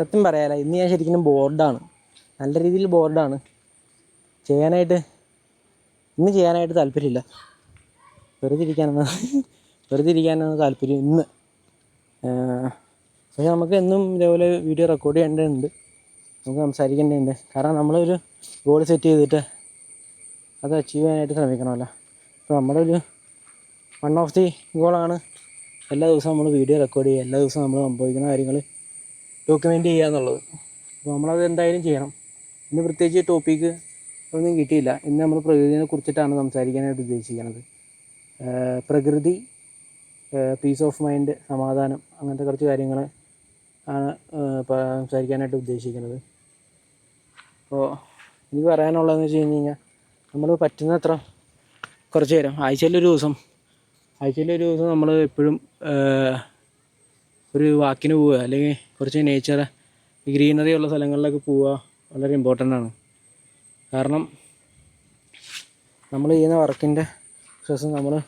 സത്യം പറയാല ഇന്ന് ഞാൻ ശരിക്കും ബോർഡാണ്, നല്ല രീതിയിൽ ബോർഡാണ്. ഇന്ന് ചെയ്യാനായിട്ട് താല്പര്യമില്ല. വെറുതെ ഇരിക്കാനാണ് താല്പര്യം ഇന്ന്. പക്ഷേ നമുക്ക് എന്നും ഇതേപോലെ വീഡിയോ റെക്കോർഡ് ചെയ്യേണ്ടതുണ്ട്, നമുക്ക് സംസാരിക്കേണ്ടതുണ്ട്. കാരണം നമ്മളൊരു ഗോൾ സെറ്റ് ചെയ്തിട്ട് അത് അച്ചീവ് ചെയ്യാനായിട്ട് ശ്രമിക്കണമല്ലോ. അപ്പോൾ നമ്മുടെ ഒരു വൺ ഓഫ് ദി ഗോളാണ് എല്ലാ ദിവസവും നമ്മൾ വീഡിയോ റെക്കോർഡ് ചെയ്യുക, എല്ലാ ദിവസവും നമ്മൾ സംഭവിക്കുന്ന കാര്യങ്ങൾ ഡോക്യുമെൻ്റ് ചെയ്യുക എന്നുള്ളത്. അപ്പോൾ നമ്മളത് എന്തായാലും ചെയ്യണം. ഇന്ന് പ്രത്യേകിച്ച് ടോപ്പിക്ക് ഒന്നും കിട്ടിയില്ല. ഇന്ന് നമ്മൾ പ്രകൃതിയെ കുറിച്ചിട്ടാണ് സംസാരിക്കാനായിട്ട് ഉദ്ദേശിക്കുന്നത്. പ്രകൃതി, പീസ് ഓഫ് മൈൻഡ്, സമാധാനം, അങ്ങനത്തെ കുറച്ച് കാര്യങ്ങൾ ആണ് സംസാരിക്കാനായിട്ട് ഉദ്ദേശിക്കുന്നത്. അപ്പോൾ എനിക്ക് പറയാനുള്ളതെന്ന് വെച്ച് കഴിഞ്ഞാൽ നമ്മൾ പറ്റുന്നത്ര കുറച്ച് നേരം ആഴ്ചയിലൊരു ദിവസം നമ്മൾ എപ്പോഴും ഒരു വാക്കിന് പോവുക, അല്ലെങ്കിൽ കുറച്ച് നേച്ചർ ഗ്രീനറി ഉള്ള സ്ഥലങ്ങളിലൊക്കെ പോവുക വളരെ ഇമ്പോർട്ടൻ്റ് ആണ്. കാരണം നമ്മൾ ചെയ്യുന്ന വർക്കിൻ്റെ സ്ട്രെസ് നമ്മുടെ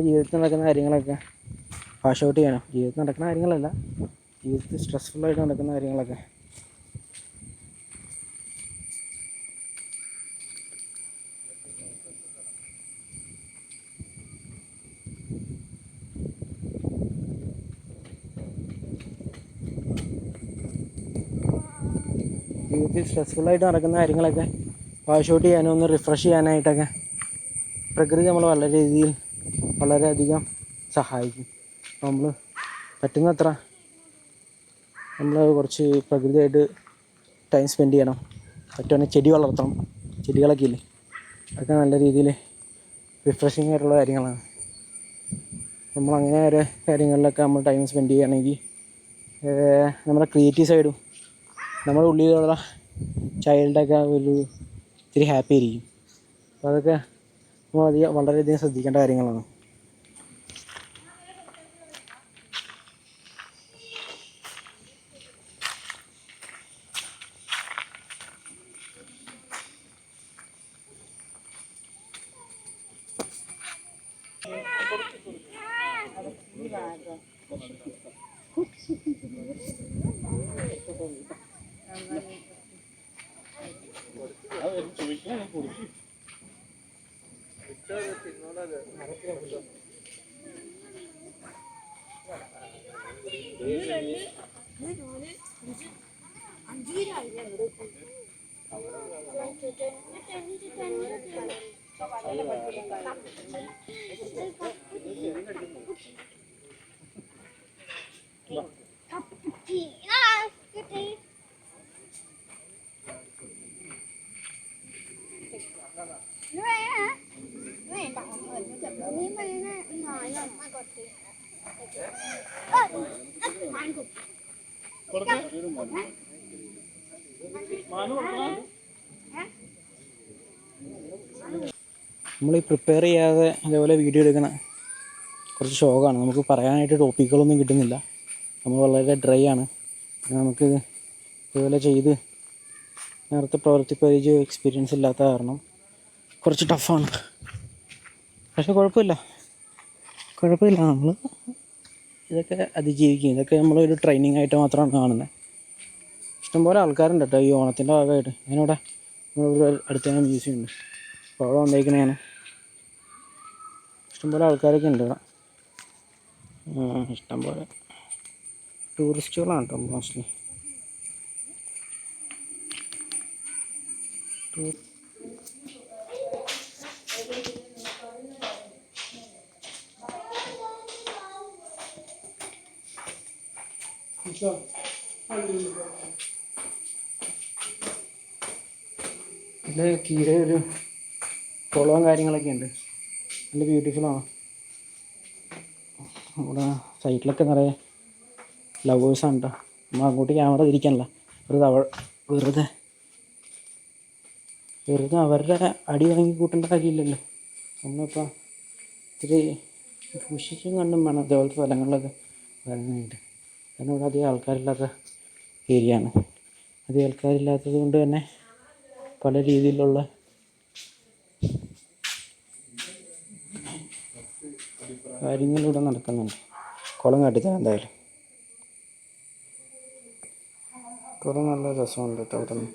ജീവിതത്തിൽ നടക്കുന്ന കാര്യങ്ങളൊക്കെ വാഷ് ഔട്ട് ചെയ്യണം. ജീവിതത്തിൽ നടക്കുന്ന കാര്യങ്ങളല്ല, ജീവിതത്തിൽ സ്ട്രെസ്ഫുള്ളായിട്ട് നടക്കുന്ന കാര്യങ്ങളൊക്കെ. സ്ട്രെസ്ഫുള്ളായിട്ട് നടക്കുന്ന കാര്യങ്ങളൊക്കെ വാഷ് ഔട്ട് ചെയ്യാനും ഒന്ന് റിഫ്രഷ് ചെയ്യാനായിട്ടൊക്കെ പ്രകൃതി നമ്മൾ വളരെയധികം സഹായിക്കും. നമ്മൾ പറ്റുന്നത്ര നമ്മൾ കുറച്ച് പ്രകൃതിയായിട്ട് ടൈം സ്പെൻഡ് ചെയ്യണം. പറ്റുവാണെങ്കിൽ ചെടി വളർത്തണം, ചെടികളൊക്കെ ഇല്ലേ, അതൊക്കെ നല്ല രീതിയിൽ റിഫ്രഷിങ് ആയിട്ടുള്ള കാര്യങ്ങളാണ്. നമ്മളങ്ങനെ ഓരോ കാര്യങ്ങളിലൊക്കെ നമ്മൾ ടൈം സ്പെൻഡ് ചെയ്യുകയാണെങ്കിൽ നമ്മുടെ ക്രിയേറ്റീവ് സൈഡും നമ്മുടെ ഉള്ളിലുള്ള ചൈൽഡൊക്കെ ഇത്തിരി ഹാപ്പി ആയിരിക്കും. അപ്പോൾ അതൊക്കെ നമ്മൾ വളരെയധികം ശ്രദ്ധിക്കേണ്ട കാര്യങ്ങളാണ്. നമ്മൾ പ്രിപ്പയർ ചെയ്യാതെ അതേപോലെ വീഡിയോ എടുക്കണ കുറച്ച് ഷോക്കാണ്. നമുക്ക് പറയാനായിട്ട് ടോപ്പിക്കുകളൊന്നും കിട്ടുന്നില്ല, നമ്മൾ വളരെ ഡ്രൈ ആണ്. നമുക്ക് ഇതുപോലെ ചെയ്ത് നേരത്തെ പ്രവൃത്തി പരിചയം എക്സ്പീരിയൻസ് ഇല്ലാത്ത കാരണം കുറച്ച് ടഫാണ്. പക്ഷെ കുഴപ്പമില്ല, നമ്മൾ ഇതൊക്കെ അതിജീവിക്കും. ഇതൊക്കെ നമ്മളൊരു ട്രെയിനിങ് ആയിട്ട് മാത്രമാണ് കാണുന്നത്. ഇഷ്ടംപോലെ ആൾക്കാരുണ്ട് കേട്ടോ ഈ ഓണത്തിൻ്റെ ഭാഗമായിട്ട്. ഞാനിവിടെ അടുത്ത് തന്നെ മ്യൂസിയം ഉണ്ട്, അപ്പോൾ അവിടെ വന്നേക്കണേ. ഇഷ്ടംപോലെ ആൾക്കാരൊക്കെ ഉണ്ട് ഇവിടെ, ഇഷ്ടംപോലെ ടൂറിസ്റ്റുകളാണ് കേട്ടോ മോസ്റ്റ്ലി. ഇത് കീഴെ ഒരു കുളവും കാര്യങ്ങളൊക്കെ ഉണ്ട്, നല്ല ബ്യൂട്ടിഫുള്ളാണ്. ഇവിടെ സൈഡിലൊക്കെ നിറയെ ലവേഴ്സാണ് കേട്ടോ. നമ്മൾ അങ്ങോട്ട് ക്യാമറ തിരിക്കാനല്ല, വെറുതെ അവരുടെ അടി വാങ്ങി കൂട്ടേണ്ട കാര്യമില്ലല്ലോ. നമ്മളിപ്പോൾ ഇത്തിരി സൂക്ഷിച്ചും കണ്ടും വേണം ഇതേപോലത്തെ സ്ഥലങ്ങളിലൊക്കെ വരാനായിട്ട്. കാരണം ഇവിടെ അധികം ആൾക്കാരില്ലാത്ത ഏരിയയാണ്. അധികം ആൾക്കാരില്ലാത്തത് കൊണ്ട് തന്നെ പല രീതിയിലുള്ള കാര്യങ്ങളിലൂടെ നടക്കുന്നുണ്ട്. കുളം കാട്ടിത്തരാം എന്തായാലും. കുറേ നല്ല രസമുണ്ട് കേട്ടോ അവിടെ നിന്ന്.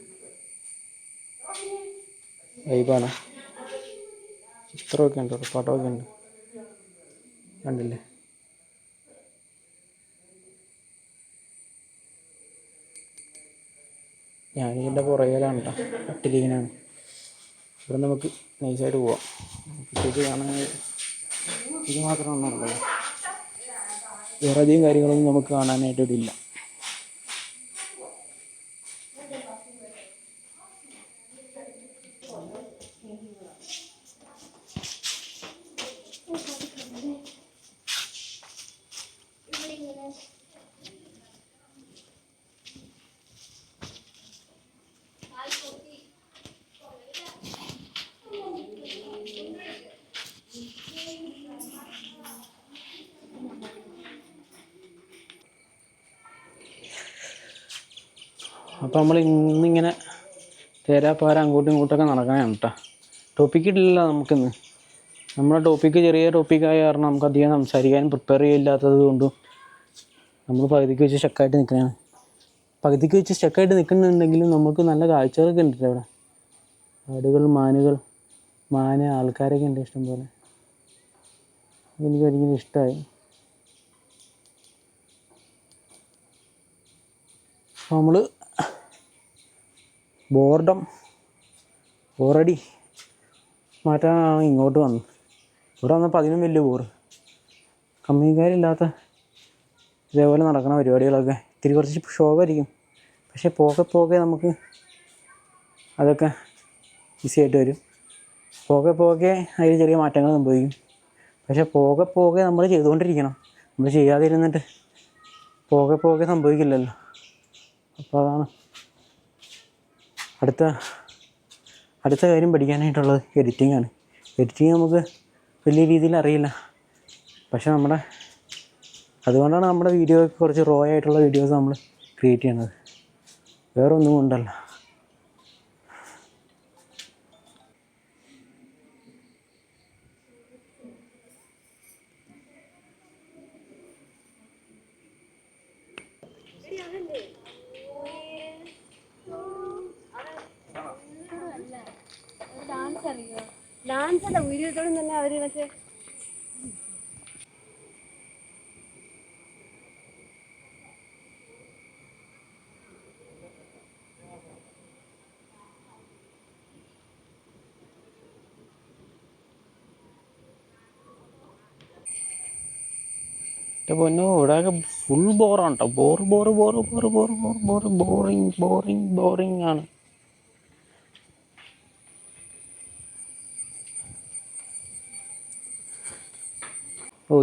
വൈബാണ്. ചിത്രമൊക്കെ ഉണ്ട്, പടമൊക്കെ ഉണ്ട്, കണ്ടില്ലേ? ഞാനിതിൻ്റെ പുറകിലാണ് കേട്ടോ, കട്ടിലിങ്ങനെയാണ്. ഇവിടെ നമുക്ക് നൈസായിട്ട് പോവാം. ഇത് കാണാനായിട്ട് ഇത് മാത്രമാണ് ഉള്ളത്, വേറെ അധികം കാര്യങ്ങളൊന്നും നമുക്ക് കാണാനായിട്ട് ഇവിടെ ഇല്ല. അപ്പോൾ നമ്മൾ ഇന്നിങ്ങനെ തേരാപ്പാര അങ്ങോട്ടും ഇങ്ങോട്ടൊക്കെ നടക്കാനാണ് കേട്ടോ. ടോപ്പിക്ക് ഇട്ടില്ല നമുക്കിന്ന്. നമ്മുടെ ടോപ്പിക്ക് ചെറിയ ടോപ്പിക്കായ കാരണം നമുക്ക് അധികം സംസാരിക്കാനും പ്രിപ്പയർ ചെയ്യില്ലാത്തത് കൊണ്ടും നമ്മൾ പകുതിക്ക് വെച്ച് സ്റ്റക്കായിട്ട് നിൽക്കുന്നതാണ്. പകുതിക്ക് വെച്ച് സ്റ്റക്കായിട്ട് നിൽക്കുന്നുണ്ടെങ്കിലും നമുക്ക് നല്ല കാഴ്ചകളൊക്കെ ഉണ്ട് അവിടെ. ആടുകൾ, മാനുകൾ, ആൾക്കാരൊക്കെ ഉണ്ട് ഇഷ്ടം പോലെ. എനിക്ക് ഒരിക്കലും ഇഷ്ടമായി. അപ്പോൾ നമ്മൾ ബോറടി മാറ്റാനാണ് ഇങ്ങോട്ട് വന്നത്. ഇവിടെ വന്നപ്പോൾ അതിനും വലിയ ബോറ്. കമ്പനിക്കാരില്ലാത്ത ഇതേപോലെ നടക്കുന്ന പരിപാടികളൊക്കെ ഇത്തിരി കുറച്ച് ഷോക്കായിരിക്കും, പക്ഷേ പോകെ നമുക്ക് അതൊക്കെ ഈസി ആയിട്ട് വരും. പോകെ അതിൽ ചെറിയ മാറ്റങ്ങൾ സംഭവിക്കും. പക്ഷേ പോകെ നമ്മൾ ചെയ്തുകൊണ്ടിരിക്കണം. നമ്മൾ ചെയ്യാതിരുന്നിട്ട് പോകെ സംഭവിക്കില്ലല്ലോ. അപ്പോൾ അതാണ് അടുത്ത കാര്യം പഠിക്കാനായിട്ടുള്ളത്. എഡിറ്റിങ്ങാണ്. എഡിറ്റിങ് നമുക്ക് വലിയ രീതിയിൽ അറിയില്ല, പക്ഷെ അതുകൊണ്ടാണ് നമ്മുടെ വീഡിയോ കുറച്ച് റോ ആയിട്ടുള്ള വീഡിയോസ് നമ്മൾ ക്രിയേറ്റ് ചെയ്യണത്. വേറെ ഒന്നും കൊണ്ടല്ല. ഡാൻസ് അല്ല, വീഡിയോത്തോടും തന്നെ അവർ മറ്റേ എൻ്റെ പൊന്നോ, ഇവിടെയൊക്കെ ഫുൾ ബോറാണ് കേട്ടോ. ബോറിങ് ആണ്.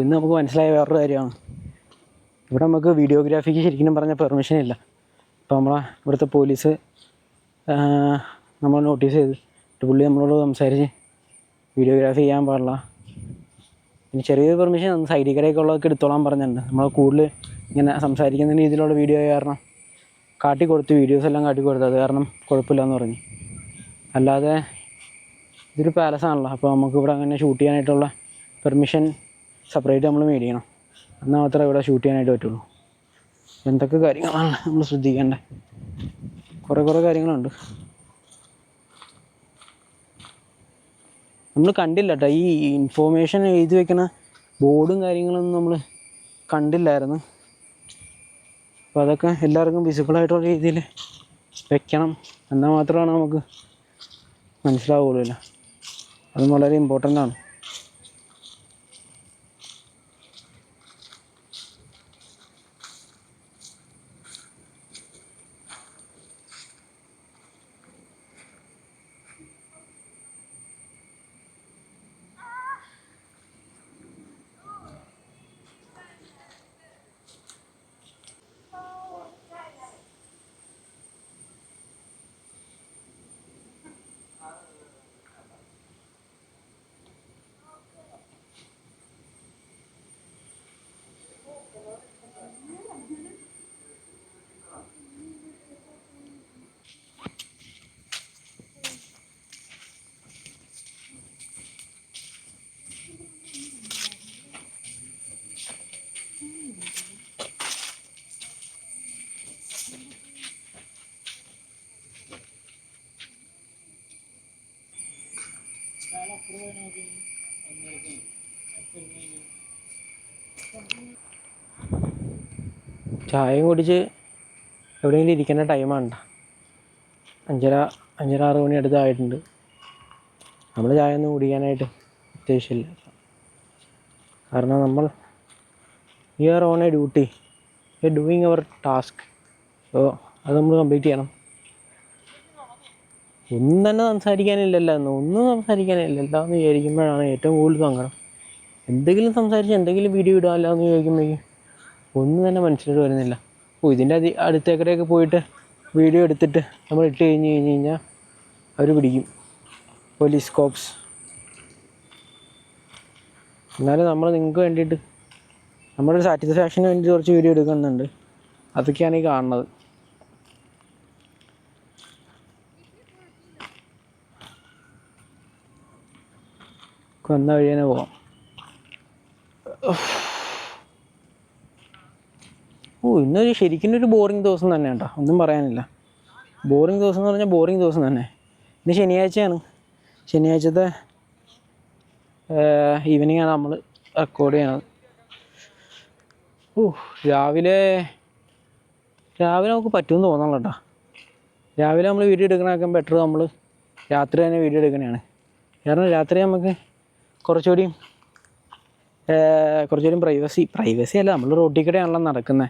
ഇന്ന് നമുക്ക് മനസ്സിലായ വേറൊരു കാര്യമാണ്. ഇവിടെ നമുക്ക് വീഡിയോഗ്രാഫിക്ക് ശരിക്കും പറഞ്ഞാൽ പെർമിഷൻ ഇല്ല. അപ്പോൾ ഇവിടുത്തെ പോലീസ് നമ്മൾ നോട്ടീസ് ചെയ്ത് പുള്ളി നമ്മളോട് സംസാരിച്ച് വീഡിയോഗ്രാഫി ചെയ്യാൻ പാടില്ല. പിന്നെ ചെറിയൊരു പെർമിഷൻ സൈഡിൽ കടയൊക്കെ ഉള്ളതൊക്കെ എടുത്തോളാൻ പറഞ്ഞിട്ടുണ്ട്. നമ്മൾ കൂടുതൽ ഇങ്ങനെ സംസാരിക്കുന്ന രീതിയിലുള്ള വീഡിയോ കാരണം വീഡിയോസ് എല്ലാം കാട്ടിക്കൊടുത്തു. അത് കാരണം കുഴപ്പമില്ലയെന്ന് പറഞ്ഞു. അല്ലാതെ ഇതൊരു പാലസാണല്ലോ, അപ്പോൾ നമുക്കിവിടെ അങ്ങനെ ഷൂട്ട് ചെയ്യാനായിട്ടുള്ള പെർമിഷൻ സെപ്പറേറ്റ് നമ്മൾ മേടിക്കണം. എന്നാൽ മാത്രമേ ഇവിടെ ഷൂട്ട് ചെയ്യാനായിട്ട് പറ്റുള്ളൂ. എന്തൊക്കെ കാര്യങ്ങളാണ് നമ്മൾ ശ്രദ്ധിക്കേണ്ടത്? കുറേ കാര്യങ്ങളുണ്ട്. നമ്മൾ കണ്ടില്ല കേട്ടോ, ഈ ഇൻഫോർമേഷൻ എഴുതി വെക്കുന്ന ബോർഡും കാര്യങ്ങളൊന്നും നമ്മൾ കണ്ടില്ലായിരുന്നു. അപ്പോൾ അതൊക്കെ എല്ലാവർക്കും വിസിബിളായിട്ടുള്ള രീതിയിൽ വെക്കണം. എന്നാൽ മാത്രമാണ് നമുക്ക് മനസ്സിലാവുകയുള്ളൂ. അതും വളരെ ഇമ്പോർട്ടൻ്റ് ആണ്. ചായയും കുടിച്ച് എവിടെയെങ്കിലും ഇരിക്കേണ്ട ടൈമാണ്. 5:30 മണി അടുത്തായിട്ടുണ്ട്. നമ്മൾ ചായ ഒന്നും കുടിക്കാനായിട്ട് ഉദ്ദേശമില്ല. കാരണം നമ്മൾ we are on a duty, we are doing our task. So അത് നമ്മൾ കംപ്ലീറ്റ് ചെയ്യണം. ഒന്നും തന്നെ സംസാരിക്കാനില്ലല്ലോ, ഒന്നും സംസാരിക്കാനില്ല. എന്താണെന്ന് വിചാരിക്കുമ്പോഴാണ് ഏറ്റവും കൂടുതൽ സങ്കടം. എന്തെങ്കിലും സംസാരിച്ച് എന്തെങ്കിലും വീഡിയോ ഇടാമല്ലോ എന്ന് ചോദിക്കുമ്പോഴേക്കും ഒന്നും തന്നെ മനസ്സിലോട്ട് വരുന്നില്ല. ഇതിൻ്റെ അടുത്തേക്കടെയൊക്കെ പോയിട്ട് വീഡിയോ എടുത്തിട്ട് നമ്മൾ ഇട്ട് കഴിഞ്ഞാൽ അവർ പിടിക്കും, പോലീസ് കോപ്സ്. എന്നാലും നമ്മൾ നിങ്ങൾക്ക് വേണ്ടിയിട്ട് നമ്മുടെ ഒരു സാറ്റിസ്ഫാക്ഷന് വേണ്ടി കുറച്ച് വീഡിയോ എടുക്കുന്നുണ്ട്. അതൊക്കെയാണ് ഈ കാണുന്നത്. വന്ന വഴി തന്നെ പോവാം. ഇന്നൊരു ശരിക്കും ഒരു ബോറിങ് ദിവസം തന്നെ കേട്ടോ, ഒന്നും പറയാനില്ല. ബോറിങ് ദിവസം എന്ന് പറഞ്ഞാൽ ബോറിങ് ദിവസം തന്നെ. ഇന്ന് ശനിയാഴ്ചയാണ്. ശനിയാഴ്ചത്തെ ഈവനിങ്ങാണ് നമ്മൾ റെക്കോർഡ് ചെയ്യണത്. രാവിലെ നമുക്ക് പറ്റുമെന്ന് തോന്നണം കേട്ടോ. രാവിലെ നമ്മൾ വീഡിയോ എടുക്കണതൊക്കെ ബെറ്റർ നമ്മൾ രാത്രി തന്നെ വീഡിയോ എടുക്കണതാണ്. കാരണം രാത്രി നമുക്ക് കുറച്ചുകൂടിയും പ്രൈവസി അല്ല, നമ്മൾ റോഡിൽ കൂടെയാണല്ലോ നടക്കുന്നത്.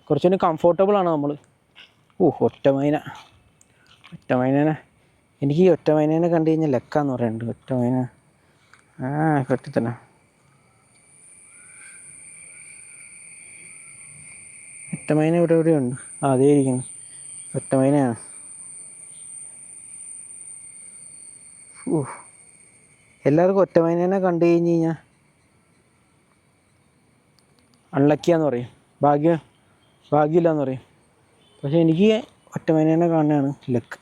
കുറച്ചുകൂടി കംഫോർട്ടബിളാണ് നമ്മൾ. ഒറ്റമൈനേനെ എനിക്ക് ഈ ഒറ്റമൈനേനെ കണ്ടു കഴിഞ്ഞാൽ ലക്കാന്ന് പറയുന്നുണ്ട്. ഒറ്റമൈന കെട്ടി തന്നെ. ഒറ്റമൈന ഇവിടെ എവിടെയുണ്ട്. അതേ ഇരിക്കുന്നു, ഒറ്റമൈനയാണ്. എല്ലാവർക്കും ഒറ്റമൈനേനെ കണ്ടു കഴിഞ്ഞ് കഴിഞ്ഞാൽ അൺലക്കിയാന്ന് പറയും, ഭാഗ്യമില്ലാന്ന് പറയും. പക്ഷേ എനിക്ക് ഒറ്റമൈനേനെ കാണുന്നതാണ് ലക്ക്.